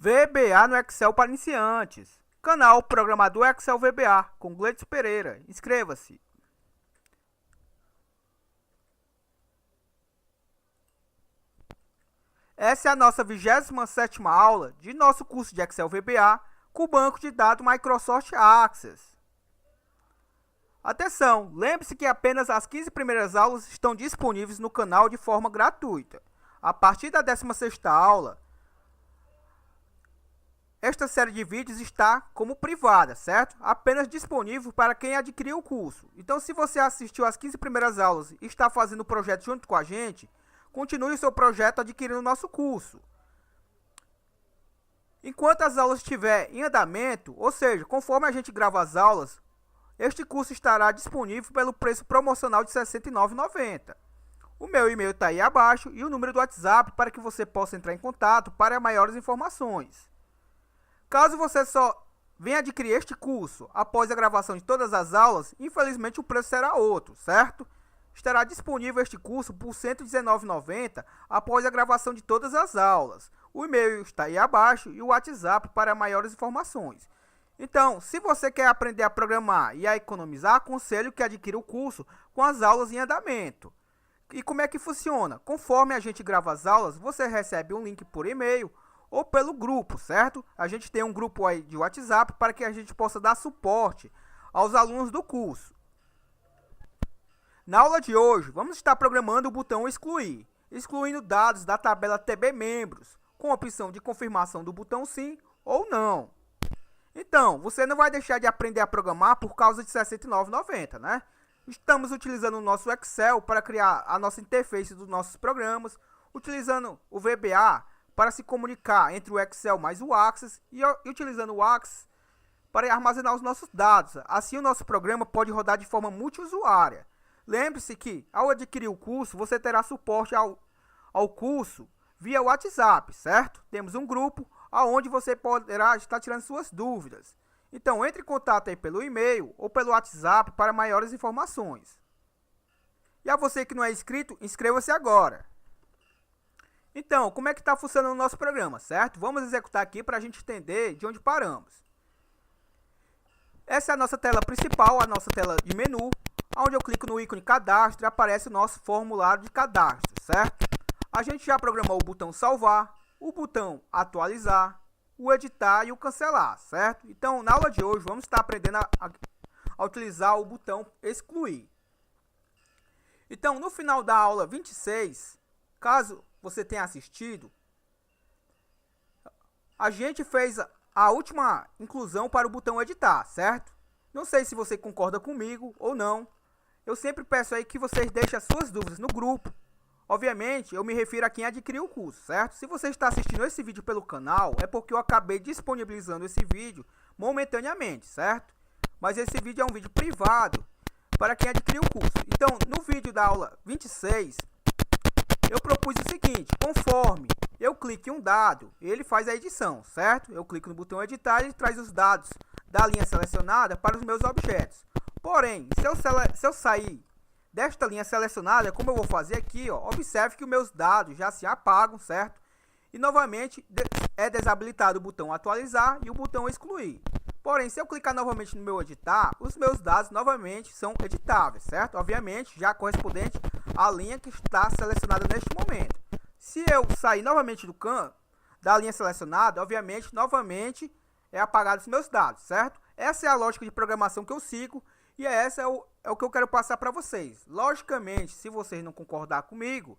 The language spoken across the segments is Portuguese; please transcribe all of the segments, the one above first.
VBA no Excel para iniciantes. Canal Programador Excel VBA com Gleidson Pereira. Inscreva-se. Essa é a nossa 27ª aula de nosso curso de Excel VBA com o banco de dados Microsoft Access. Atenção, lembre-se que apenas as 15 primeiras aulas estão disponíveis no canal de forma gratuita. A partir da 16ª aula, esta série de vídeos está como privada, certo? Apenas disponível para quem adquiriu o curso. Então, se você assistiu às 15 primeiras aulas e está fazendo o projeto junto com a gente, continue o seu projeto adquirindo o nosso curso. Enquanto as aulas estiverem em andamento, ou seja, conforme a gente grava as aulas, este curso estará disponível pelo preço promocional de R$ 69,90. O meu e-mail está aí abaixo e o número do WhatsApp para que você possa entrar em contato para maiores informações. Caso você só venha adquirir este curso após a gravação de todas as aulas, infelizmente o preço será outro, certo? Estará disponível este curso por R$ 119,90 após a gravação de todas as aulas. O e-mail está aí abaixo e o WhatsApp para maiores informações. Então, se você quer aprender a programar e a economizar, aconselho que adquira o curso com as aulas em andamento. E como é que funciona? Conforme a gente grava as aulas, você recebe um link por e-mail ou pelo grupo, certo? A gente tem um grupo aí de WhatsApp para que a gente possa dar suporte aos alunos do curso. Na aula de hoje, vamos estar programando o botão excluir, excluindo dados da tabela TB Membros, com a opção de confirmação do botão sim ou não. Então, você não vai deixar de aprender a programar por causa de R$ 69,90, né? Estamos utilizando o nosso Excel para criar a nossa interface dos nossos programas, utilizando o VBA para se comunicar entre o Excel mais o Access e utilizando o Access para armazenar os nossos dados. Assim, o nosso programa pode rodar de forma multiusuária. Lembre-se que, ao adquirir o curso, você terá suporte ao curso via WhatsApp, certo? Temos um grupo onde você poderá estar tirando suas dúvidas. Então, entre em contato aí pelo e-mail ou pelo WhatsApp para maiores informações. E a você que não é inscrito, inscreva-se agora. Então, como é que está funcionando o nosso programa, certo? Vamos executar aqui para a gente entender de onde paramos. Essa é a nossa tela principal, a nossa tela de menu, onde eu clico no ícone cadastro e aparece o nosso formulário de cadastro, certo? A gente já programou o botão salvar, o botão atualizar, o editar e o cancelar, certo? Então, na aula de hoje, vamos estar aprendendo a utilizar o botão excluir. Então, no final da aula 26, caso você tenha assistido, a gente fez a última inclusão para o botão editar, certo? Não sei se você concorda comigo ou não. Eu sempre peço aí que vocês deixem as suas dúvidas no grupo. Obviamente, eu me refiro a quem adquiriu o curso, certo? Se você está assistindo esse vídeo pelo canal, é porque eu acabei disponibilizando esse vídeo momentaneamente, certo? Mas esse vídeo é um vídeo privado para quem adquiriu o curso. Então, no vídeo da aula 26, eu propus o seguinte: conforme eu clique em um dado, ele faz a edição, certo? Eu clico no botão editar e ele traz os dados da linha selecionada para os meus objetos. Porém, se eu sair desta linha selecionada, como eu vou fazer aqui, ó, observe que os meus dados já se apagam, certo? E novamente é desabilitado o botão atualizar e o botão excluir. Porém, se eu clicar novamente no meu editar, os meus dados novamente são editáveis, certo? Obviamente, já correspondente à linha que está selecionada neste momento. Se eu sair novamente do campo da linha selecionada, obviamente, novamente é apagado os meus dados, certo? Essa é a lógica de programação que eu sigo e essa é o que eu quero passar para vocês. Logicamente, se vocês não concordar comigo,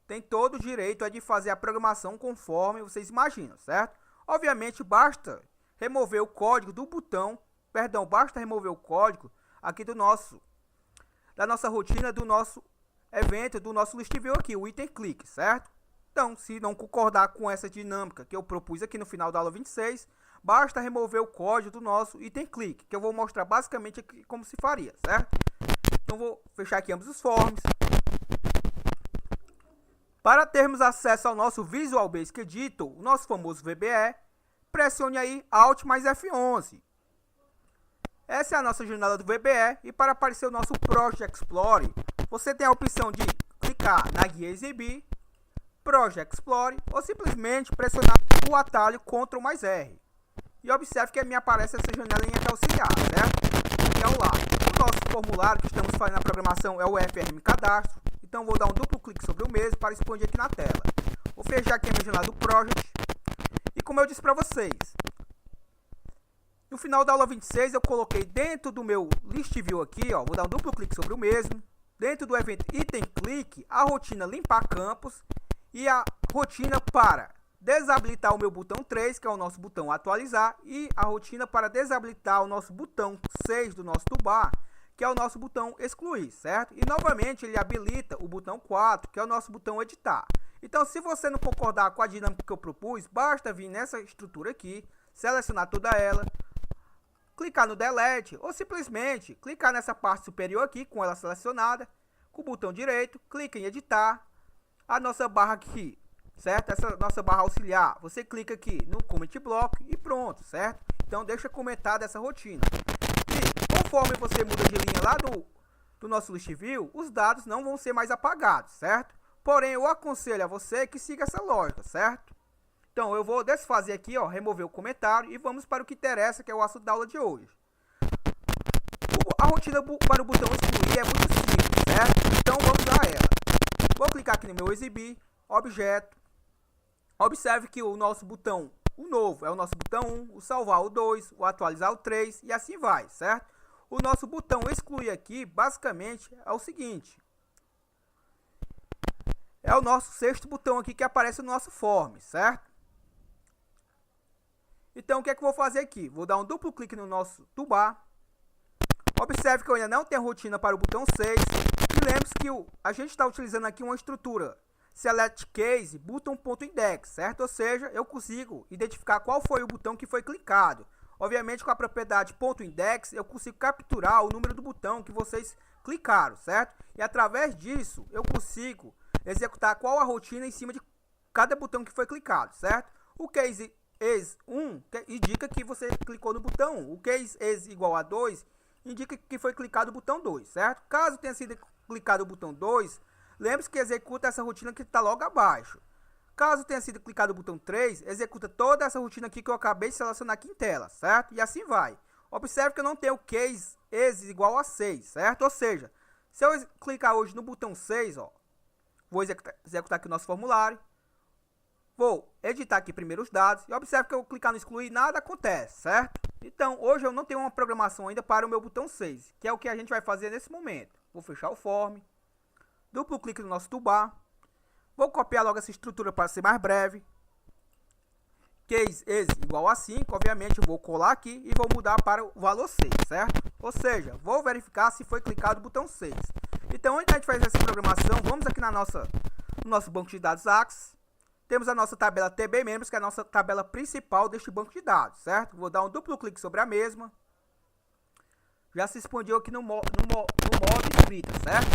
tem todo o direito de fazer a programação conforme vocês imaginam, certo? Obviamente, basta remover o código do botão, basta remover o código aqui da nossa rotina, do nosso evento, do nosso list view aqui, o item click, certo? Então, se não concordar com essa dinâmica que eu propus aqui no final da aula 26, basta remover o código do nosso item click, que eu vou mostrar basicamente aqui como se faria, certo? Então, vou fechar aqui ambos os forms. Para termos acesso ao nosso Visual Basic Editor, o nosso famoso VBE, pressione aí Alt mais F11. Essa é a nossa janela do VBE e para aparecer o nosso Project Explorer, você tem a opção de clicar na guia exibir, Project Explorer ou simplesmente pressionar o atalho Ctrl mais R. E observe que me aparece essa janelinha de auxiliar, certo? Que é o lado. O nosso formulário que estamos fazendo na programação é o FRM Cadastro. Então vou dar um duplo clique sobre o mesmo para expandir aqui na tela. Vou fechar aqui a minha janela do Project. E como eu disse para vocês, no final da aula 26 eu coloquei dentro do meu List View aqui, ó, vou dar um duplo clique sobre o mesmo. Dentro do evento Item Click, a rotina limpar campos e a rotina para desabilitar o meu botão 3, que é o nosso botão atualizar, e a rotina para desabilitar o nosso botão 6 do nosso toolbar, que é o nosso botão excluir, certo? E novamente ele habilita o botão 4, que é o nosso botão editar. Então, se você não concordar com a dinâmica que eu propus, basta vir nessa estrutura aqui, selecionar toda ela, clicar no delete ou simplesmente clicar nessa parte superior aqui com ela selecionada, com o botão direito, clica em editar, a nossa barra aqui, certo? Essa nossa barra auxiliar, você clica aqui no Comment Block e pronto, certo? Então deixa comentada essa rotina. E conforme você muda de linha lá do nosso List View, os dados não vão ser mais apagados, certo? Porém, eu aconselho a você que siga essa lógica, certo? Então, eu vou desfazer aqui, ó, remover o comentário e vamos para o que interessa, que é o assunto da aula de hoje. A rotina para o botão excluir é muito simples, certo? Então, vamos a ela. Vou clicar aqui no meu exibir, objeto. Observe que o nosso botão, o novo, é o nosso botão 1, o salvar o 2, o atualizar o 3 e assim vai, certo? O nosso botão excluir aqui, basicamente, é o seguinte. É o nosso sexto botão aqui que aparece no nosso form, certo? Então, o que é que eu vou fazer aqui? Vou dar um duplo clique no nosso toolbar. Observe que eu ainda não tenho rotina para o botão 6. E lembre-se que a gente está utilizando aqui uma estrutura select case button.index, certo? Ou seja, eu consigo identificar qual foi o botão que foi clicado. Obviamente, com a propriedade .index, eu consigo capturar o número do botão que vocês clicaram, certo? E através disso, eu consigo executar qual a rotina em cima de cada botão que foi clicado, certo? O case is 1 indica que você clicou no botão 1. O case is igual a 2 indica que foi clicado o botão 2, certo? Caso tenha sido clicado o botão 2, lembre-se que executa essa rotina que está logo abaixo. Caso tenha sido clicado o botão 3, executa toda essa rotina aqui que eu acabei de selecionar aqui em tela, certo? E assim vai. Observe que eu não tenho case is igual a 6, certo? Ou seja, se eu clicar hoje no botão 6, ó, vou executar aqui o nosso formulário. Vou editar aqui primeiro os dados. E observe que eu clicar no excluir, nada acontece, certo? Então, hoje eu não tenho uma programação ainda para o meu botão 6, que é o que a gente vai fazer nesse momento. Vou fechar o form. Duplo clique no nosso toolbar. Vou copiar logo essa estrutura para ser mais breve. Case is igual a 5. Obviamente, eu vou colar aqui e vou mudar para o valor 6, certo? Ou seja, vou verificar se foi clicado o botão 6. Então, antes de a gente fazer essa programação, vamos aqui no nosso banco de dados Axis. Temos a nossa tabela TB Members, que é a nossa tabela principal deste banco de dados, certo? Vou dar um duplo clique sobre a mesma. Já se expandiu aqui no modo escrita, certo?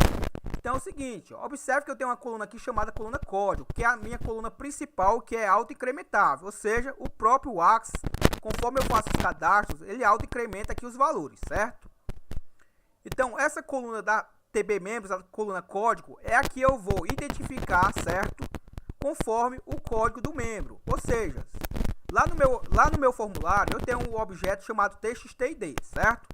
Então é o seguinte, ó, observe que eu tenho uma coluna aqui chamada coluna código, que é a minha coluna principal, que é auto-incrementável. Ou seja, o próprio Axis, conforme eu faço os cadastros, ele auto-incrementa aqui os valores, certo? Então, essa coluna da TB Members, a coluna código, é a que eu vou identificar, certo? Conforme o código do membro. Ou seja, lá no meu formulário, eu tenho um objeto chamado txt.id, certo?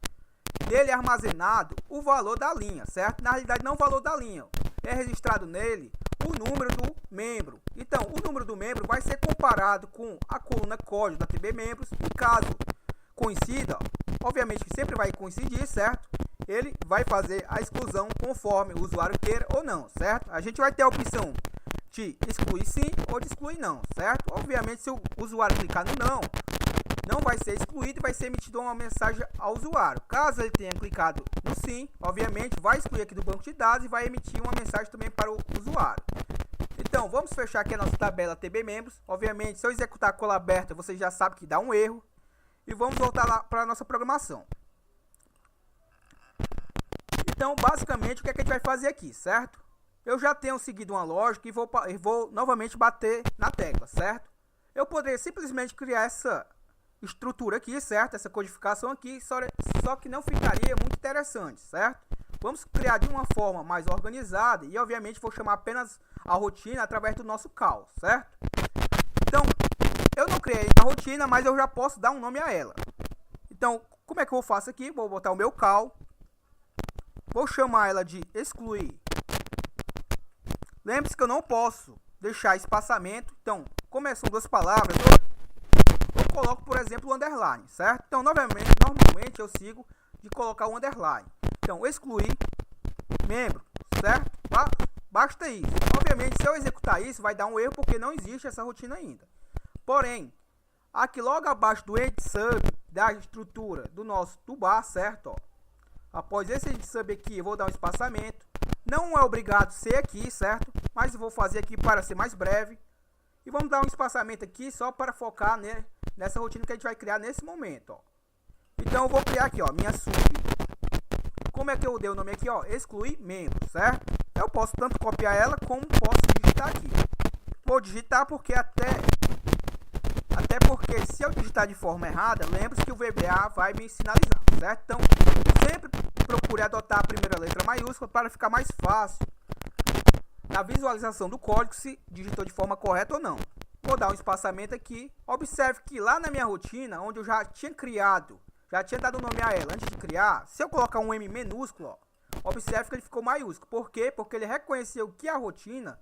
Nele é armazenado o valor da linha, certo? Na realidade, não o valor da linha. É registrado nele o número do membro. Então, o número do membro vai ser comparado com a coluna código da TB Membros. E caso coincida, obviamente que sempre vai coincidir, certo? Ele vai fazer a exclusão conforme o usuário queira ou não, certo? A gente vai ter a opção de excluir sim ou de excluir não, certo? Obviamente, se o usuário clicar no não vai ser excluído e vai ser emitida uma mensagem ao usuário. Caso ele tenha clicado no sim, obviamente, vai excluir aqui do banco de dados e vai emitir uma mensagem também para o usuário. Então, vamos fechar aqui a nossa tabela TB Membros. Obviamente, se eu executar a cola aberta, você já sabe que dá um erro. E vamos voltar lá para a nossa programação. Então, basicamente, o que é que a gente vai fazer aqui, certo? Eu já tenho seguido uma lógica e vou novamente bater na tecla, certo? Eu poderia simplesmente criar essa estrutura aqui, certo? Essa codificação aqui, só que não ficaria muito interessante, certo? Vamos criar de uma forma mais organizada e, obviamente, vou chamar apenas a rotina através do nosso call, certo? Então, eu não criei a rotina, mas eu já posso dar um nome a ela. Então, como é que eu faço aqui? Vou botar o meu call. Vou chamar ela de excluir. Lembre-se que eu não posso deixar espaçamento. Então, como são duas palavras, eu coloco, por exemplo, o underline, certo? Então, normalmente eu sigo de colocar o underline. Então, excluir membro, certo? Basta isso. Obviamente, se eu executar isso, vai dar um erro porque não existe essa rotina ainda. Porém, aqui logo abaixo do end sub, da estrutura do nosso toolbar, certo? Ó, após esse end sub aqui, eu vou dar um espaçamento. Não é obrigado ser aqui, certo? Mas eu vou fazer aqui para ser mais breve. E vamos dar um espaçamento aqui só para focar nessa rotina que a gente vai criar nesse momento, ó. Então eu vou criar aqui, ó, minha sub. Como é que eu dei o nome aqui, ó? Excluir membro, certo? Eu posso tanto copiar ela como posso digitar aqui. Vou digitar porque até porque se eu digitar de forma errada, lembre-se que o VBA vai me sinalizar, certo? Então, sempre procure adotar a primeira letra maiúscula para ficar mais fácil na visualização do código se digitou de forma correta ou não. Vou dar um espaçamento aqui. Observe que lá na minha rotina, onde eu já tinha criado, já tinha dado o nome a ela antes de criar, se eu colocar um M minúsculo, ó, observe que ele ficou maiúsculo. Por quê? Porque ele reconheceu que a rotina,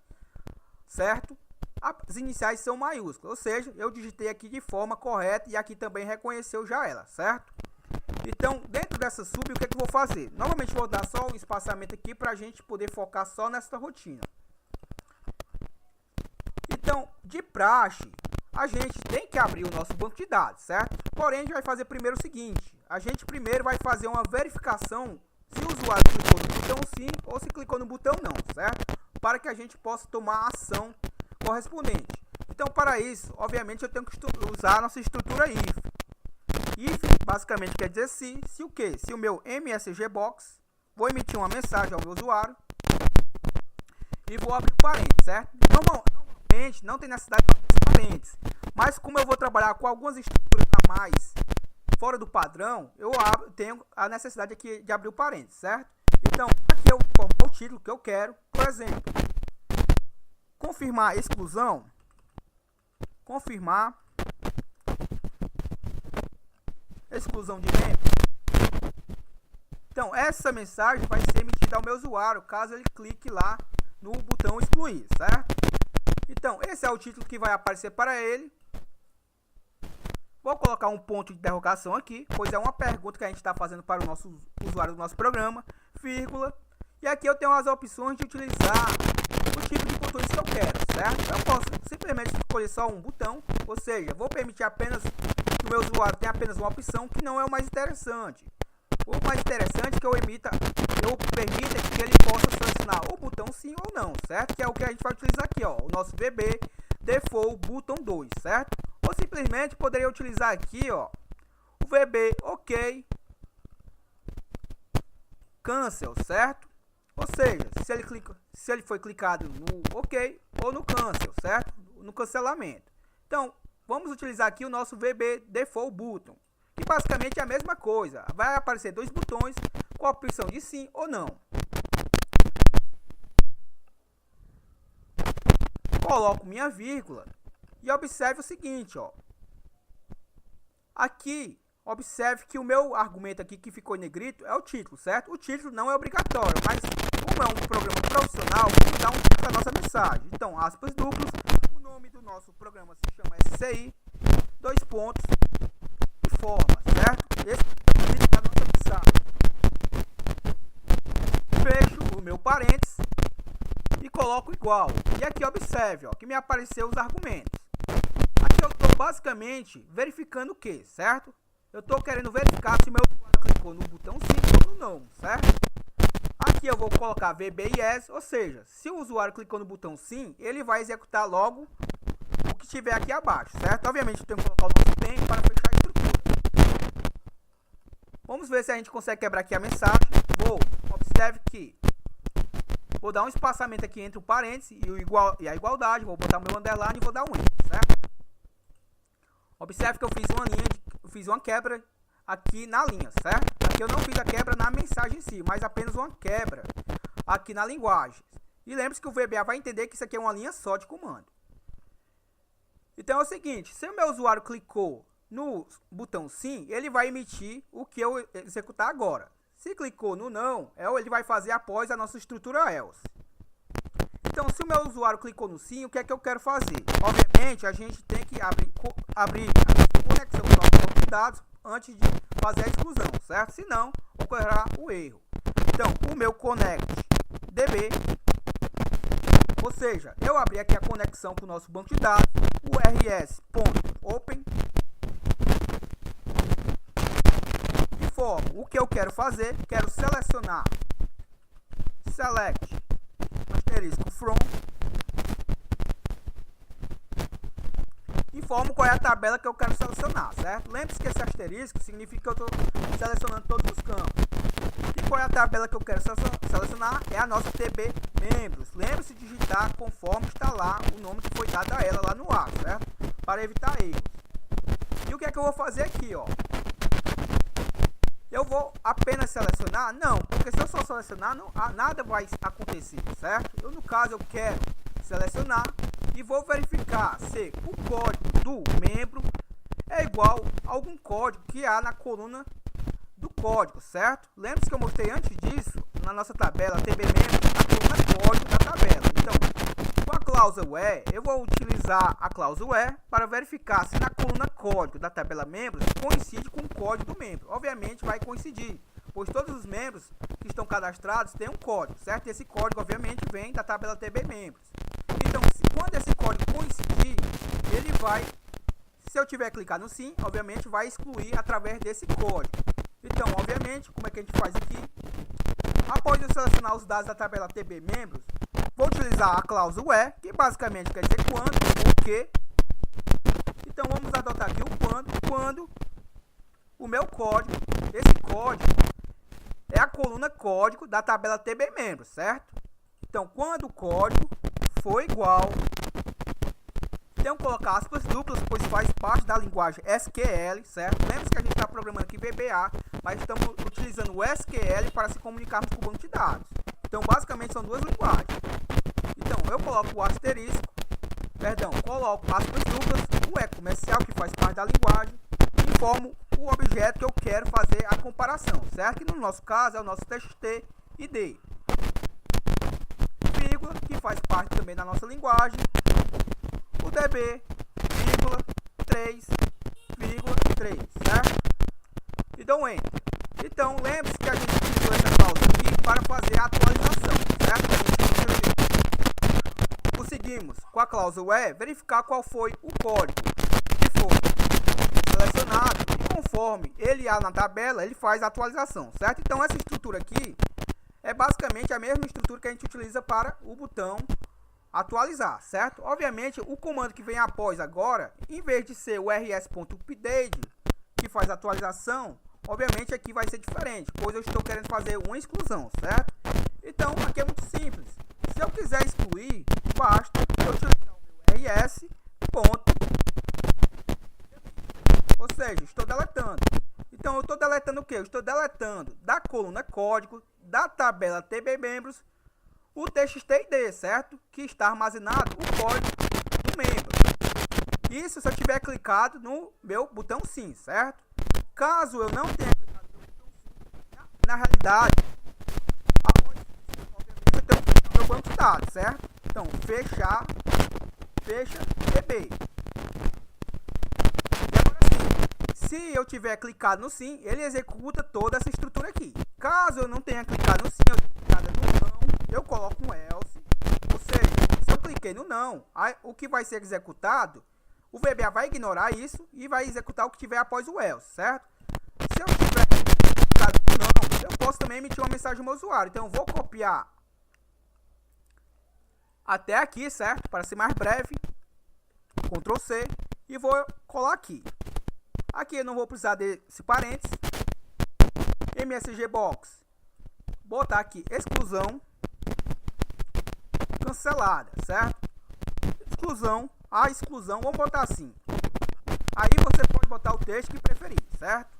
certo? As iniciais são maiúsculas, ou seja, eu digitei aqui de forma correta e aqui também reconheceu já ela, certo? Então, dentro dessa sub, o que é que eu vou fazer? Novamente, vou dar só um espaçamento aqui para a gente poder focar só nessa rotina. Então, de praxe, a gente tem que abrir o nosso banco de dados, certo? Porém, a gente vai fazer primeiro o seguinte. A gente primeiro vai fazer uma verificação se o usuário clicou no botão sim ou se clicou no botão não, certo? Para que a gente possa tomar a ação correspondente. Então, para isso, obviamente, eu tenho que usar a nossa estrutura if. If, basicamente, quer dizer se o quê? Se o meu MSG Box, vou emitir uma mensagem ao meu usuário e vou abrir o parênteses, certo? Normalmente, não tem necessidade de abrir parênteses, mas como eu vou trabalhar com algumas estruturas a mais fora do padrão, eu tenho a necessidade aqui de abrir o parênteses, certo? Então, aqui eu vou formar o título que eu quero, por exemplo, confirmar exclusão, confirmar exclusão de membro. Então, essa mensagem vai ser emitida ao meu usuário, caso ele clique lá no botão excluir, certo? Então, esse é o título que vai aparecer para ele. Vou colocar um ponto de interrogação aqui, pois é uma pergunta que a gente está fazendo para o nosso usuário do nosso programa, vírgula. E aqui eu tenho as opções de utilizar o tipo de botões que eu quero, certo? Eu posso simplesmente escolher só um botão, ou seja, vou permitir apenas que o meu usuário tenha apenas uma opção, que não é o mais interessante. O mais interessante é que eu permita que ele possa selecionar o botão sim ou não, certo? Que é o que a gente vai utilizar aqui, ó, o nosso VB Default Button 2, certo? Ou simplesmente poderia utilizar aqui, ó, o VB OK Cancel, certo? Ou seja, se ele foi clicado no OK ou no Cancel, certo? No cancelamento. Então, vamos utilizar aqui o nosso VB Default Button. E basicamente é a mesma coisa. Vai aparecer dois botões com a opção de sim ou não. Coloco minha vírgula e observe o seguinte, ó. Aqui, observe que o meu argumento aqui que ficou em negrito é o título, certo? O título não é obrigatório, mas como é um programa profissional, vamos dar um título à nossa mensagem. Então, aspas duplas, o nome do nosso programa se chama SCI, dois pontos, forma, certo? Esse é o título da nossa mensagem. Fecho o meu parênteses e coloco igual. E aqui observe, ó, que me apareceu os argumentos. Aqui eu estou basicamente verificando o que, certo? Eu estou querendo verificar se o meu usuário clicou no botão sim ou no não, certo? Aqui eu vou colocar VB yes, ou seja, se o usuário clicou no botão sim, ele vai executar logo o que tiver aqui abaixo, certo? Obviamente eu tenho que colocar o nosso tempo para fechar a estrutura. Vamos ver se a gente consegue quebrar aqui a mensagem. Observe que vou dar um espaçamento aqui entre o parênteses e a igualdade. Vou botar o meu underline e vou dar um enter, certo? Observe que eu fiz uma quebra aqui na linha, certo? Aqui eu não fiz a quebra na mensagem em si, mas apenas uma quebra aqui na linguagem. E lembre-se que o VBA vai entender que isso aqui é uma linha só de comando. Então é o seguinte, se o meu usuário clicou no botão sim, ele vai emitir o que eu executar agora. Se clicou no não, ele vai fazer após a nossa estrutura else. Então, se o meu usuário clicou no sim, o que é que eu quero fazer? Obviamente, a gente tem que abrir a conexão com o nosso banco de dados antes de fazer a exclusão, certo? Senão, ocorrerá o erro. Então, o meu connect db, ou seja, eu abri aqui a conexão com o nosso banco de dados, o rs.open, informo o que eu quero fazer, quero selecionar, select, asterisco from, informo qual é a tabela que eu quero selecionar, certo? Lembre-se que esse asterisco significa que eu estou selecionando todos os campos. E qual é a tabela que eu quero selecionar? É a nossa TB membros. Lembre-se de digitar conforme está lá o nome que foi dado a ela lá no ar, certo? Para evitar erros. E o que é que eu vou fazer aqui, ó? Eu vou apenas selecionar? Não, porque se eu só selecionar, nada vai acontecer, certo? Eu, no caso, eu quero selecionar e vou verificar se o código do membro é igual a algum código que há na coluna do código, certo? Lembre-se que eu mostrei antes disso, na nossa tabela TB membro, a coluna código da tabela. Então, com a cláusula where, eu vou utilizar a cláusula where para verificar se na coluna código da tabela membros coincide com o código do membro. Obviamente vai coincidir, pois todos os membros que estão cadastrados têm um código, certo? E esse código, obviamente, vem da tabela TB membros. Então, quando esse código coincidir, ele vai, se eu tiver clicar no sim, obviamente vai excluir através desse código. Então, obviamente, como é que a gente faz aqui? Após eu selecionar os dados da tabela TB membros, vou utilizar a cláusula where, que basicamente quer dizer quando ou que. Então, vamos adotar aqui o quando o meu código, esse código é a coluna código da tabela TB membros, certo? Então, quando o código for igual, tenho que colocar aspas duplas, pois faz parte da linguagem SQL, certo? Lembre-se que a gente está programando aqui VBA, mas estamos utilizando o SQL para se comunicarmos com o banco de dados. Então, basicamente, são duas linguagens. Então, eu coloco o asterisco, coloco aspas duplas, o comercial, que faz parte da linguagem, e informo o objeto que eu quero fazer a comparação, certo? Que no nosso caso é o nosso txt id. Vírgula, que faz parte também da nossa linguagem, o db, vírgula, 3,3, certo? E dou enter. Então, lembre-se que a gente utilizou essa cláusula aqui para fazer a atualização, certo? Conseguimos, com a cláusula where, verificar qual foi o código que foi selecionado e conforme ele há na tabela, ele faz a atualização, certo? Então, essa estrutura aqui é basicamente a mesma estrutura que a gente utiliza para o botão atualizar, certo? Obviamente, o comando que vem após agora, em vez de ser o rs.update, que faz a atualização, obviamente aqui vai ser diferente, pois eu estou querendo fazer uma exclusão, certo? Então, aqui é muito simples. Se eu quiser excluir, basta eu utilizar o meu rs. Ou seja, estou deletando. Então, eu estou deletando o quê? Eu estou deletando da coluna código, da tabela TB membros, o txt-id, certo? Que está armazenado o código do membro. Isso se eu tiver clicado no meu botão sim, certo? Caso eu não tenha clicado no botão sim, na realidade, obviamente eu tenho que clicar no meu banco de dados, certo? Então, fecha db. E agora sim, se eu tiver clicado no sim, ele executa toda essa estrutura aqui. Caso eu não tenha clicado no sim, eu tenho clicado no não, eu coloco um else, ou seja, se eu cliquei no não, o que vai ser executado, o VBA vai ignorar isso e vai executar o que tiver após o else, certo? Se eu tiver clicado no não, eu posso também emitir uma mensagem ao meu usuário. Então, eu vou copiar até aqui, certo? Para ser mais breve, Ctrl C, e vou colar aqui. Aqui eu não vou precisar desse parênteses, MSG Box, botar aqui exclusão, cancelada, certo? Exclusão, a exclusão, vamos botar assim. Aí você pode botar o texto que preferir, certo?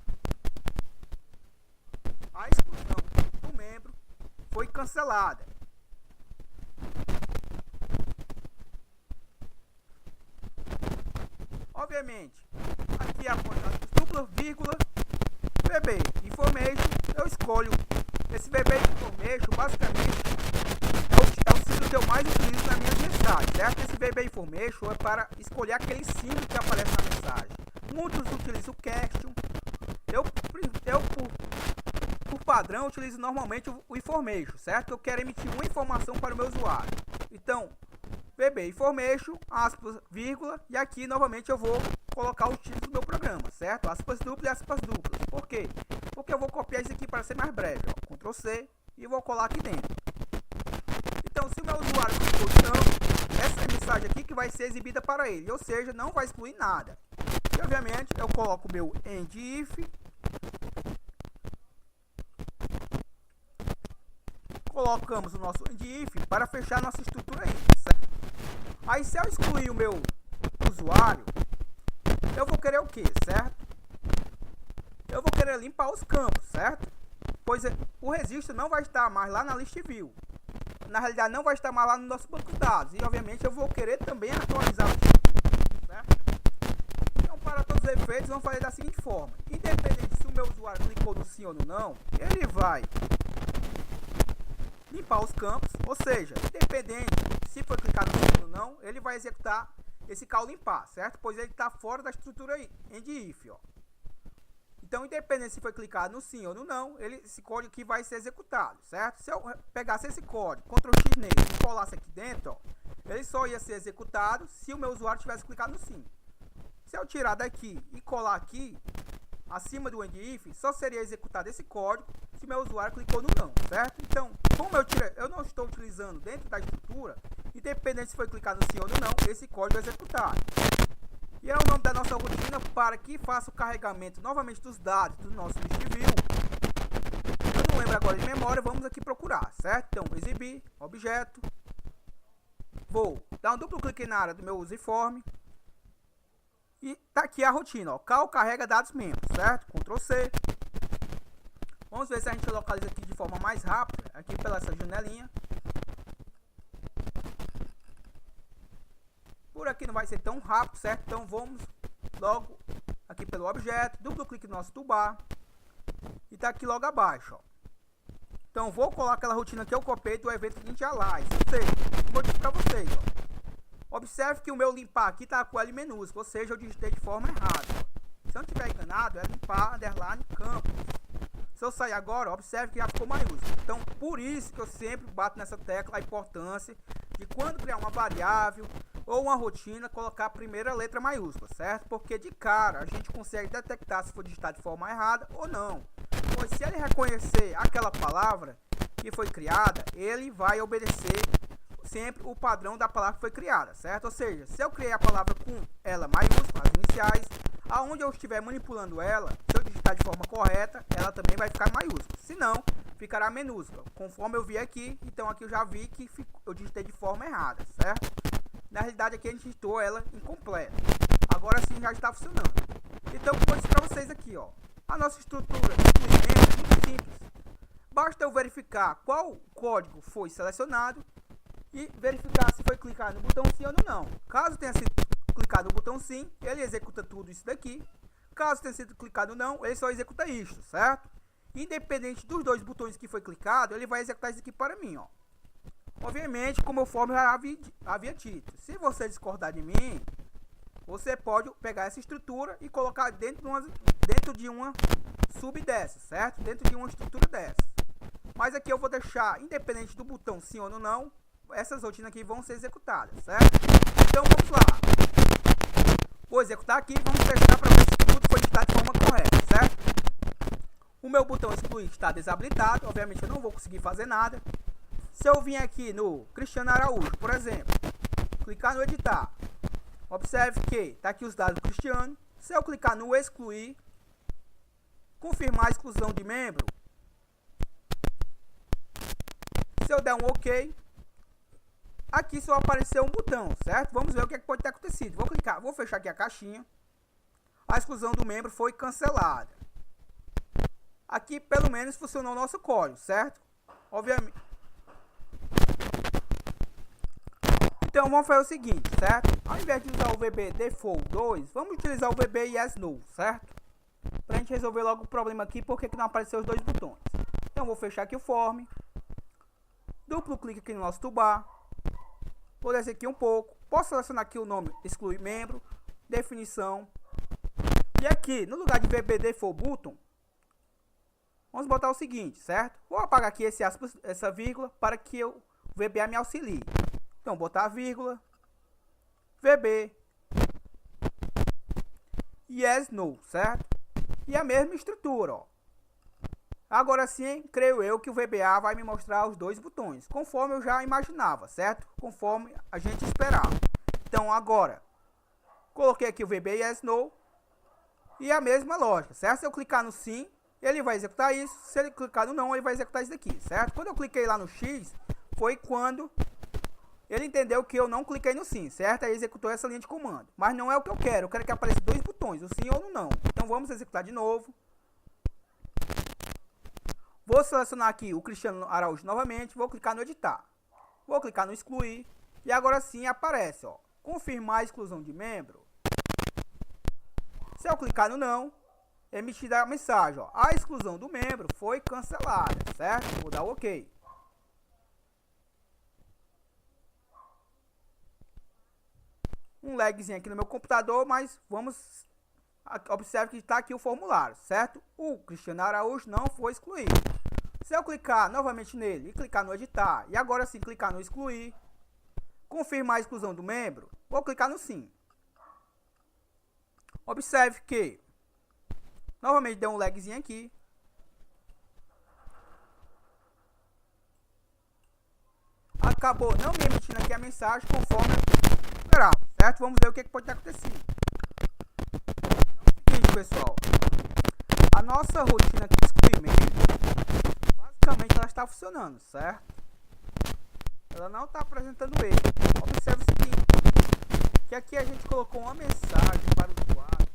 A exclusão do membro foi cancelada. Obviamente, aqui após a dupla vírgula, VB Information, eu escolho esse VB Information, basicamente é o símbolo que eu mais utilizo nas minhas mensagens, certo? Esse VB Information é para escolher aquele símbolo que aparece na mensagem. Muitos utilizam o question, eu por padrão utilizo normalmente o Information, certo? Eu quero emitir uma informação para o meu usuário. Então, VB Information, aspas, vírgula, e aqui novamente eu vou colocar o título do meu programa, certo? Aspas duplas e aspas duplas. Por quê? Porque eu vou copiar isso aqui para ser mais breve, ó. Ctrl C e vou colar aqui dentro. Então, se o meu usuário clicou não, essa mensagem aqui que vai ser exibida para ele, ou seja, não vai excluir nada. E obviamente eu coloco o meu end if, colocamos o nosso end if para fechar nossa estrutura aí, certo? Aí se eu excluir o meu usuário, eu vou querer o que, certo? Eu vou querer limpar os campos, certo? Pois o registro não vai estar mais lá na list view. Na realidade não vai estar mais lá no nosso banco de dados. E obviamente eu vou querer também atualizar o tipo, certo? Então para todos os efeitos vamos fazer da seguinte forma. Independente se o meu usuário clicou no sim ou no não, ele vai limpar os campos. Ou seja, independente se foi clicado no sim ou no não, ele vai executar esse call limpar, certo? Pois ele está fora da estrutura end if, ó. Então, independente se foi clicado no sim ou no não, esse código aqui vai ser executado, certo? Se eu pegasse esse código, Ctrl X nele e colasse aqui dentro, ó, ele só ia ser executado se o meu usuário tivesse clicado no sim. Se eu tirar daqui e colar aqui, acima do end if, só seria executado esse código se o meu usuário clicou no não, certo? Então, como eu não estou utilizando dentro da estrutura, independente se foi clicado no sim ou no não, esse código é executado. E é o nome da nossa rotina para que faça o carregamento novamente dos dados do nosso list view. Eu não lembro agora de memória, vamos aqui procurar, certo? Então, exibir, objeto. Vou dar um duplo clique na área do meu userform. E tá aqui a rotina, ó. Call carrega dados membros, certo? Ctrl C. Vamos ver se a gente localiza aqui de forma mais rápida, aqui pela essa janelinha. Por aqui não vai ser tão rápido, certo? Então vamos logo aqui pelo objeto, duplo clique no nosso toolbar e tá aqui logo abaixo, ó. Então vou colar aquela rotina que eu copiei do evento seguinte alias, ou seja, como eu disse para vocês, ó. Observe que o meu limpar aqui tá com L minúsculo, ou seja, eu digitei de forma errada, ó. Se eu não tiver enganado, é limpar underline campos. Se eu sair agora, observe que já ficou maiúsculo. Então, por isso que eu sempre bato nessa tecla a importância de quando criar uma variável ou uma rotina, colocar a primeira letra maiúscula, certo? Porque de cara a gente consegue detectar se foi digitado de forma errada ou não. Pois se ele reconhecer aquela palavra que foi criada, ele vai obedecer sempre o padrão da palavra que foi criada, certo? Ou seja, se eu criei a palavra com ela maiúscula, as iniciais, aonde eu estiver manipulando ela, se eu digitar de forma correta, ela também vai ficar maiúscula. Se não, ficará minúscula, conforme eu vi aqui. Então aqui eu já vi que eu digitei de forma errada, certo? Na realidade aqui a gente digitou ela incompleta. Agora sim já está funcionando. Então vou mostrar para vocês aqui, ó. A nossa estrutura de incluimento é muito simples. Basta eu verificar qual código foi selecionado e verificar se foi clicar no botão sim ou no não. Caso tenha sido clicado no botão sim, ele executa tudo isso daqui. Caso tenha sido clicado não, ele só executa isso, certo? Independente dos dois botões que foi clicado, ele vai executar isso aqui para mim, ó. Obviamente, como eu já havia dito, se você discordar de mim, você pode pegar essa estrutura e colocar dentro de uma sub dessa, certo? Dentro de uma estrutura dessa. Mas aqui eu vou deixar, independente do botão sim ou não, essas rotinas aqui vão ser executadas, certo? Então vamos lá. Vou executar aqui e vamos testar para ver se tudo foi digitado de forma correta, certo? O meu botão excluir está desabilitado, obviamente eu não vou conseguir fazer nada. Se eu vim aqui no Cristiano Araújo, por exemplo, clicar no editar, observe que está aqui os dados do Cristiano. Se eu clicar no excluir, confirmar a exclusão de membro, se eu der um OK, aqui só apareceu um botão, certo? Vamos ver o que pode ter acontecido. Vou clicar, vou fechar aqui a caixinha. A exclusão do membro foi cancelada. Aqui pelo menos funcionou o nosso código, certo? Obviamente. Então vamos fazer o seguinte, certo? Ao invés de usar o VB default 2, vamos utilizar o VB yes no, certo? Pra gente resolver logo o problema aqui, porque que não apareceu os dois botões. Então vou fechar aqui o form, duplo clique aqui no nosso toolbar, vou descer aqui um pouco, posso selecionar aqui o nome excluir membro, definição, e aqui no lugar de VB default button, vamos botar o seguinte, certo? Vou apagar aqui esse aspas, essa vírgula, para que o VBA me auxilie. Então botar a vírgula, VB, yes no, certo? E a mesma estrutura, ó. Agora sim, creio eu que o VBA vai me mostrar os dois botões, conforme eu já imaginava, certo? Conforme a gente esperava. Então agora, coloquei aqui o VB yes no e a mesma lógica, certo? Se eu clicar no sim, ele vai executar isso. Se ele clicar no não, ele vai executar isso daqui, certo? Quando eu cliquei lá no X, foi quando ele entendeu que eu não cliquei no sim, certo? Aí executou essa linha de comando. Mas não é o que eu quero que apareça dois botões, o sim ou o não. Então vamos executar de novo. Vou selecionar aqui o Cristiano Araújo novamente, vou clicar no editar. Vou clicar no excluir e agora sim aparece, ó, confirmar a exclusão de membro. Se eu clicar no não, emitida a mensagem, ó, a exclusão do membro foi cancelada, certo? Vou dar o OK. Um lagzinho aqui no meu computador, mas vamos observar que está aqui o formulário, certo? O Cristiano Araújo não foi excluído. Se eu clicar novamente nele e clicar no editar, e agora sim clicar no excluir, confirmar a exclusão do membro, vou clicar no sim. Observe que novamente deu um lagzinho aqui. Acabou não me emitindo aqui a mensagem conforme eu esperava, certo? Vamos ver o que pode ter acontecido. É o seguinte, pessoal. A nossa rotina aqui de excluimento, basicamente ela está funcionando, certo? Ela não está apresentando erro. Observe o seguinte, que aqui a gente colocou uma mensagem para o usuário.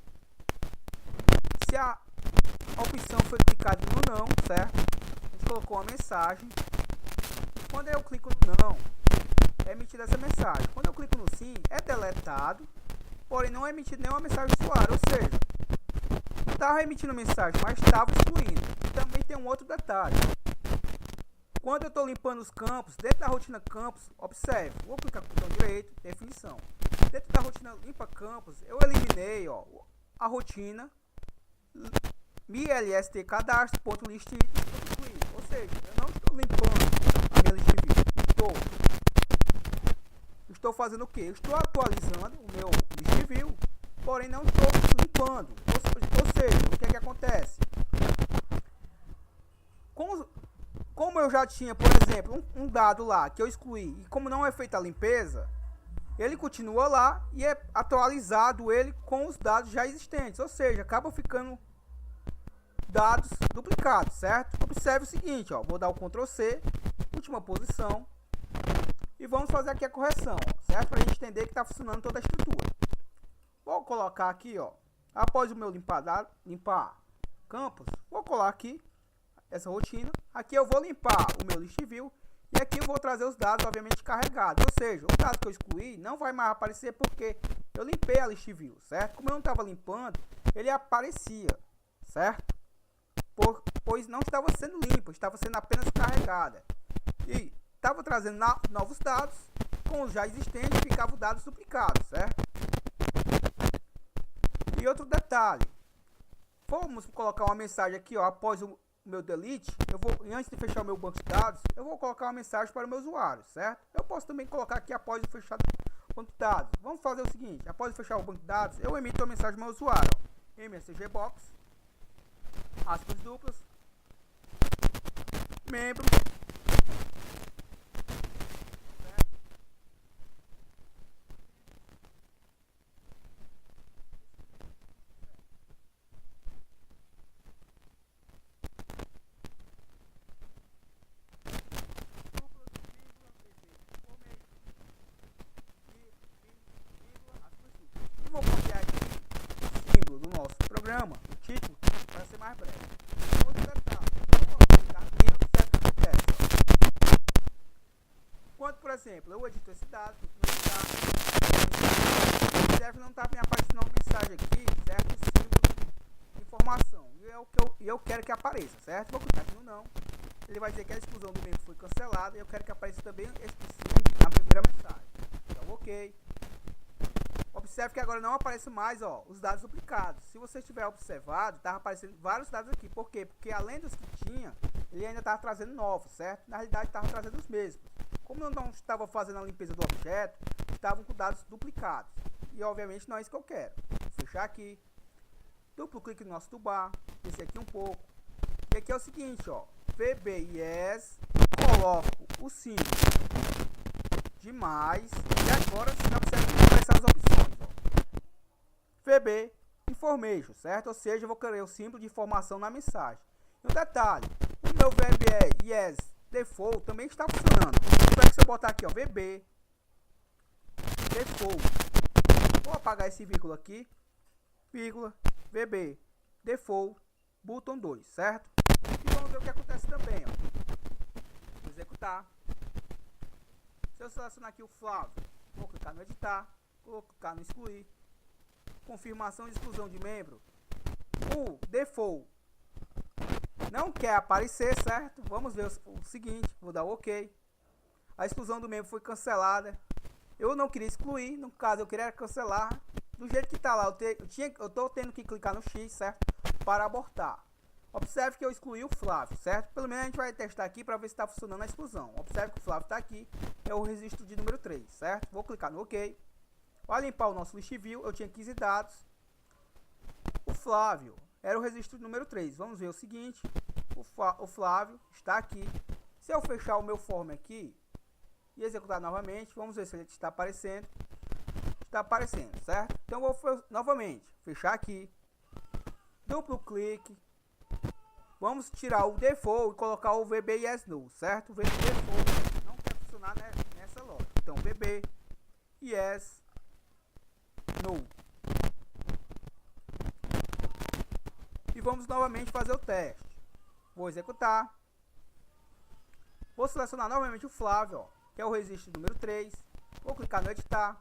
Se a opção foi clicada no não, certo? A gente colocou uma mensagem. E quando eu clico no não, é emitida essa mensagem. Quando eu clico no sim, é deletado, porém não é emitido nenhuma mensagem do usuário. Ou seja, estava emitindo mensagem, mas estava excluindo. E também tem um outro detalhe. Quando eu estou limpando os campos, dentro da rotina campos, observe, vou clicar com o botão direito, definição. Dentro da rotina limpa campos, eu eliminei, ó, a rotina milst cadastro.list, ou seja, eu não estou limpando a minha list view, estou fazendo o que? Estou atualizando o meu list view, porém não estou limpando. Ou seja, o que é que acontece? Como eu já tinha, por exemplo, um dado lá que eu excluí, e como não é feita a limpeza, ele continua lá e é atualizado ele com os dados já existentes, ou seja, acaba ficando dados duplicados, certo? Observe o seguinte, ó, vou dar o Ctrl C, última posição, e vamos fazer aqui a correção, ó, certo? Para a gente entender que está funcionando toda a estrutura. Vou colocar aqui, ó, após o meu limpar campos, vou colocar aqui essa rotina. Aqui eu vou limpar o meu list view e aqui eu vou trazer os dados, obviamente, carregados. Ou seja, o dado que eu excluí não vai mais aparecer porque eu limpei a list view, certo? Como eu não estava limpando, ele aparecia, certo? Pois não estava sendo limpo, estava sendo apenas carregada. E estava trazendo novos dados, com os já existentes ficavam dados duplicados, certo? E outro detalhe, vamos colocar uma mensagem aqui, ó, após o meu delete, antes de fechar o meu banco de dados, eu vou colocar uma mensagem para o meu usuário, certo? Eu posso também colocar aqui após o fechar o banco de dados. Vamos fazer o seguinte, após fechar o banco de dados, eu emito uma mensagem para o meu usuário, ó, msg box, aspas duplas, membro, vou copiar aqui o símbolo do nosso programa, o título, para ser mais breve. Outro detalhe, vou clicar aqui e observe o que acontece. Quando, por exemplo, eu edito esse dado, clico no Deve não estar me aparecendo uma mensagem aqui, certo? Símbolo de informação. E eu quero que apareça, certo? Vou clicar aqui no não. Ele vai dizer que a exclusão do membro foi cancelada. E eu quero que apareça também este símbolo na primeira mensagem. Então, ok. Observe que agora não aparece mais, ó, os dados duplicados. Se você tiver observado, estava aparecendo vários dados aqui. Por quê? Porque além dos que tinha, ele ainda estava trazendo novos, certo? Na realidade, estava trazendo os mesmos. Como eu não estava fazendo a limpeza do objeto, estavam com dados duplicados. E, obviamente, não é isso que eu quero. Vou fechar aqui. Duplo clique no nosso toolbar. Descer aqui um pouco. E aqui é o seguinte, ó. VBIS. Coloco o símbolo de mais. E agora, se observa que aparecem as opções, ó. VB Information, certo? Ou seja, eu vou querer o símbolo de informação na mensagem. E um detalhe. O meu VBIS Default também está funcionando. Espero que se eu botar aqui, ó. VB Default. Vou apagar esse vírgula aqui. Vírgula. VB Default Button 2, certo? E vamos ver o que acontece também, ó. Vou executar. Se eu selecionar aqui o Flávio, vou clicar no editar, vou clicar no excluir. Confirmação de exclusão de membro. O default não quer aparecer, certo? Vamos ver o seguinte, vou dar OK. A exclusão do membro foi cancelada. Eu não queria excluir, no caso eu queria cancelar. Do jeito que está lá, eu estou tendo que clicar no X, certo? Para abortar. Observe que eu excluí o Flávio, certo? Pelo menos a gente vai testar aqui para ver se está funcionando a exclusão. Observe que o Flávio está aqui, é o registro de número 3, certo? Vou clicar no OK. Para limpar o nosso list view, eu tinha 15 dados. O Flávio era o registro número 3. Vamos ver o seguinte, o Flávio está aqui. Se eu fechar o meu form aqui e executar novamente, vamos ver se ele está aparecendo. Está aparecendo, certo? Então eu vou novamente fechar aqui, duplo clique, vamos tirar o default e colocar o VBIS null, certo? O VB default não quer funcionar nessa lógica. Então VBIS null. E vamos novamente fazer o teste. Vou executar. Vou selecionar novamente o Flávio, ó, que é o registro número 3. Vou clicar no editar.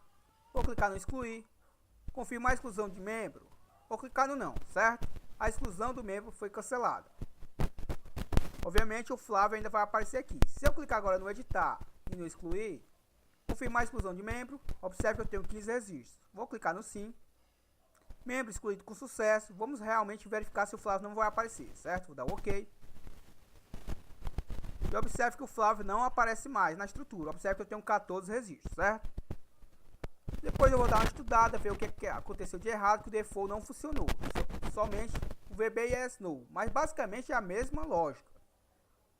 Vou clicar no excluir. Confirmar a exclusão de membro. Vou clicar no não, certo? A exclusão do membro foi cancelada. Obviamente o Flávio ainda vai aparecer aqui. Se eu clicar agora no editar e no excluir, confirmar a exclusão de membro, observe que eu tenho 15 registros. Vou clicar no sim. Membro excluído com sucesso. Vamos realmente verificar se o Flávio não vai aparecer, certo? Vou dar OK. E observe que o Flávio não aparece mais na estrutura. Observe que eu tenho 14 registros, certo? Depois eu vou dar uma estudada, ver o que aconteceu de errado, que o default não funcionou. Somente o VBIS null. Mas basicamente é a mesma lógica,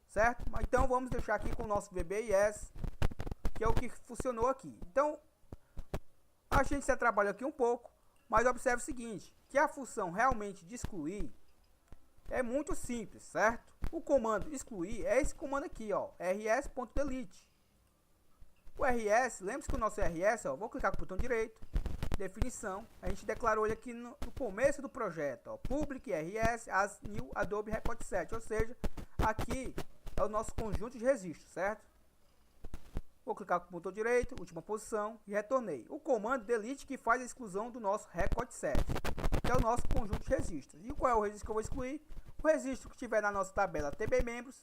certo? Então vamos deixar aqui com o nosso VBIS, que é o que funcionou aqui. Então a gente já trabalha aqui um pouco, mas observe o seguinte, que a função realmente de excluir é muito simples, certo? O comando excluir é esse comando aqui, ó, rs.delete. O RS, lembre-se que o nosso RS, ó, vou clicar com o botão direito, definição, a gente declarou ele aqui no começo do projeto, ó, public rs as new adobe record set, ou seja, aqui é o nosso conjunto de registros, certo? Vou clicar com o botão direito, última posição, e retornei. O comando delete que faz a exclusão do nosso record set, que é o nosso conjunto de registros. E qual é o registro que eu vou excluir? O registro que tiver na nossa tabela TB membros,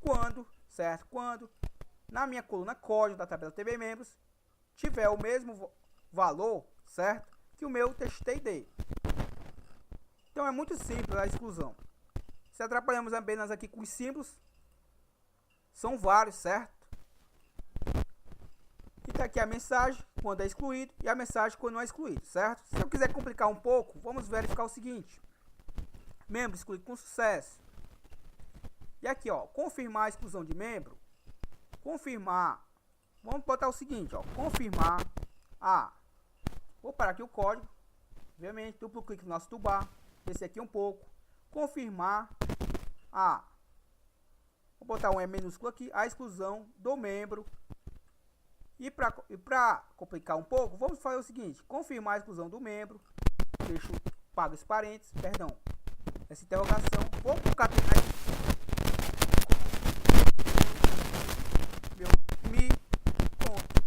quando, certo? Quando na minha coluna código da tabela TB membros tiver o mesmo valor, certo? Que o meu txt_id. Então é muito simples a exclusão. Se atrapalhamos apenas aqui com os símbolos, são vários, certo? E tá aqui a mensagem quando é excluído e a mensagem quando não é excluído, certo? Se eu quiser complicar um pouco, vamos verificar o seguinte. Membro excluído com sucesso. E aqui, ó, confirmar a exclusão de membro. Confirmar. Vamos botar o seguinte, ó, confirmar a. Vou parar aqui o código. Obviamente, duplo clique no nosso toolbar. Descer aqui um pouco. Confirmar a. Vou botar um E minúsculo aqui. A exclusão do membro. E para complicar um pouco, vamos fazer o seguinte. Confirmar a exclusão do membro. Deixo, pago esse parênteses, perdão. Essa interrogação. Vou concatenar meu mi ponto.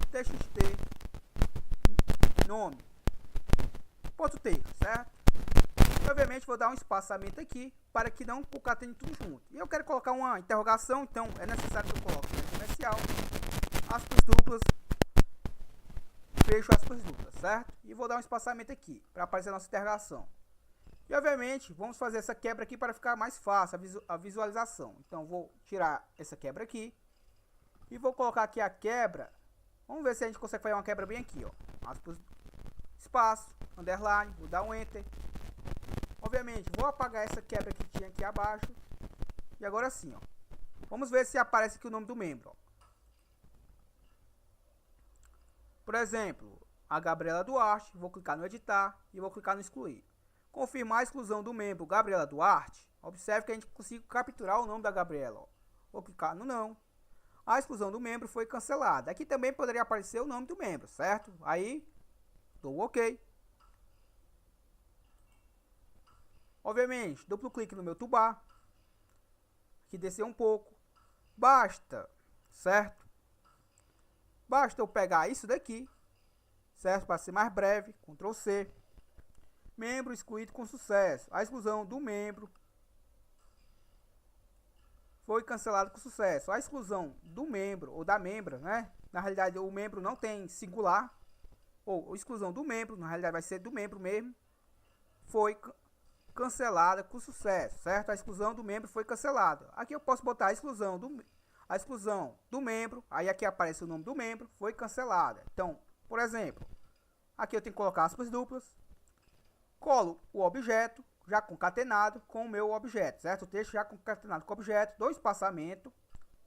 Deixo outro texto, certo? E, obviamente vou dar um espaçamento aqui para que não concatene tudo junto. E eu quero colocar uma interrogação, então é necessário que eu coloque o comercial, aspas duplas, fecho aspas duplas, certo? E vou dar um espaçamento aqui para aparecer a nossa interrogação. E obviamente vamos fazer essa quebra aqui para ficar mais fácil a visualização. Então vou tirar essa quebra aqui e vou colocar aqui a quebra. Vamos ver se a gente consegue fazer uma quebra bem aqui, ó. Aspas, espaço, underline, vou dar um enter. Obviamente vou apagar essa quebra que tinha aqui abaixo. E agora sim, ó. Vamos ver se aparece aqui o nome do membro, ó. Por exemplo, a Gabriela Duarte, vou clicar no editar e vou clicar no excluir. Confirmar a exclusão do membro Gabriela Duarte. Observe que a gente conseguiu capturar o nome da Gabriela, ó. Vou clicar no não. A exclusão do membro foi cancelada. Aqui também poderia aparecer o nome do membro, certo? Aí, dou OK. Obviamente, duplo clique no meu toolbar. Aqui descer um pouco. Basta, certo? Basta eu pegar isso daqui, certo? Para ser mais breve, Ctrl C. Membro excluído com sucesso. A exclusão do membro foi cancelado com sucesso. A exclusão do membro ou da membra, né? Na realidade, o membro não tem singular. Ou a exclusão do membro, na realidade vai ser do membro mesmo. Foi cancelada com sucesso, certo? A exclusão do membro foi cancelada. Aqui eu posso botar a exclusão do membro. Aí aqui aparece o nome do membro. Foi cancelada. Então, por exemplo, aqui eu tenho que colocar aspas duplas. Colo o objeto já concatenado com o meu objeto, certo? O texto já concatenado com o objeto, dou espaçamento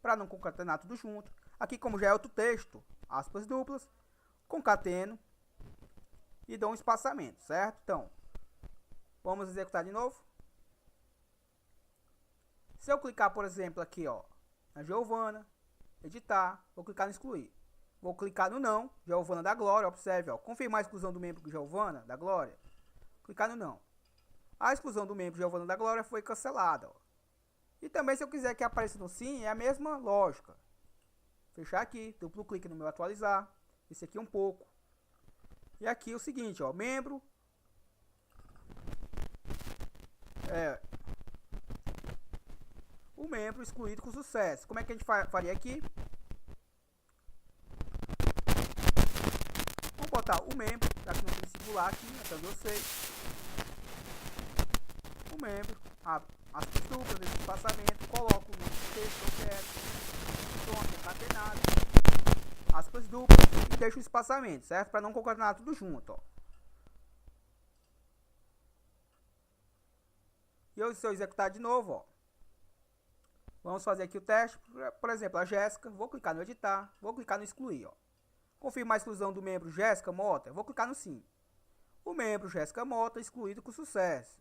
para não concatenar tudo junto. Aqui, como já é outro texto, aspas duplas, concateno e dou um espaçamento, certo? Então, vamos executar de novo. Se eu clicar, por exemplo, aqui, ó, na Giovana, editar, vou clicar no excluir. Vou clicar no não, Giovana da Glória, observe, ó, confirmar a exclusão do membro Giovana da Glória, clicar no não. A exclusão do membro Giovana da Glória foi cancelada, ó. E também, se eu quiser que apareça no sim, é a mesma lógica. Fechar aqui, duplo clique no meu atualizar, esse aqui um pouco. E aqui o seguinte, ó, membro o membro excluído com sucesso. Como é que a gente faria aqui? Vamos botar o membro, já que não tem singular aqui, até onde eu sei. O membro, aspas duplas, nesse espaçamento, coloco o nome do texto que eu quero, dou uma concatenada, aspas duplas e deixo o espaçamento, certo? Para não concatenar tudo junto, ó. E se eu executar de novo, ó, vamos fazer aqui o teste. Por exemplo, a Jéssica, vou clicar no editar, vou clicar no excluir, ó. Confirmar a exclusão do membro Jéssica Mota, vou clicar no sim. O membro Jéssica Mota excluído com sucesso.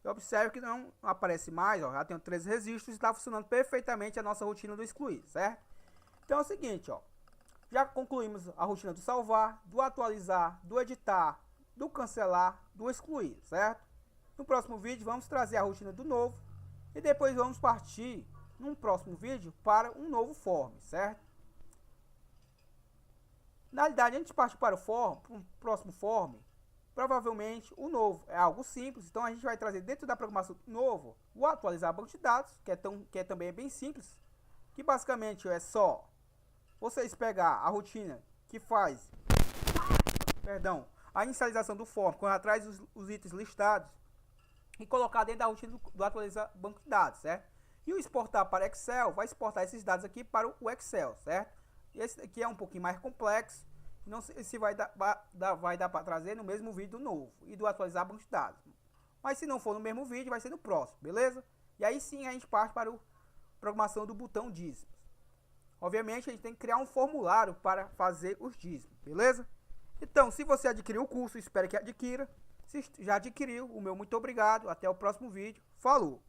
E observe que não aparece mais, ó, já tenho 3 registros e está funcionando perfeitamente a nossa rotina do excluir, certo? Então é o seguinte, ó, já concluímos a rotina do salvar, do atualizar, do editar, do cancelar, do excluir, certo? No próximo vídeo vamos trazer a rotina do novo e depois vamos partir, num próximo vídeo, para um novo form, certo? Na realidade, antes de partir para o próximo form, provavelmente o novo é algo simples, então a gente vai trazer dentro da programação novo o atualizar banco de dados, que também é bem simples, que basicamente é só vocês pegar a rotina que faz, a inicialização do form, quando atrás os itens listados, e colocar dentro da rotina do atualizar banco de dados, certo? E o exportar para Excel vai exportar esses dados aqui para o Excel, certo? E esse aqui é um pouquinho mais complexo, não sei se vai dar para trazer no mesmo vídeo novo e do atualizar banco de dados. Mas se não for no mesmo vídeo, vai ser no próximo, beleza? E aí sim a gente parte para a programação do botão dízimos. Obviamente a gente tem que criar um formulário para fazer os dízimos, beleza? Então, se você adquiriu o curso, espero que adquira. Se já adquiriu, o meu muito obrigado. Até o próximo vídeo. Falou!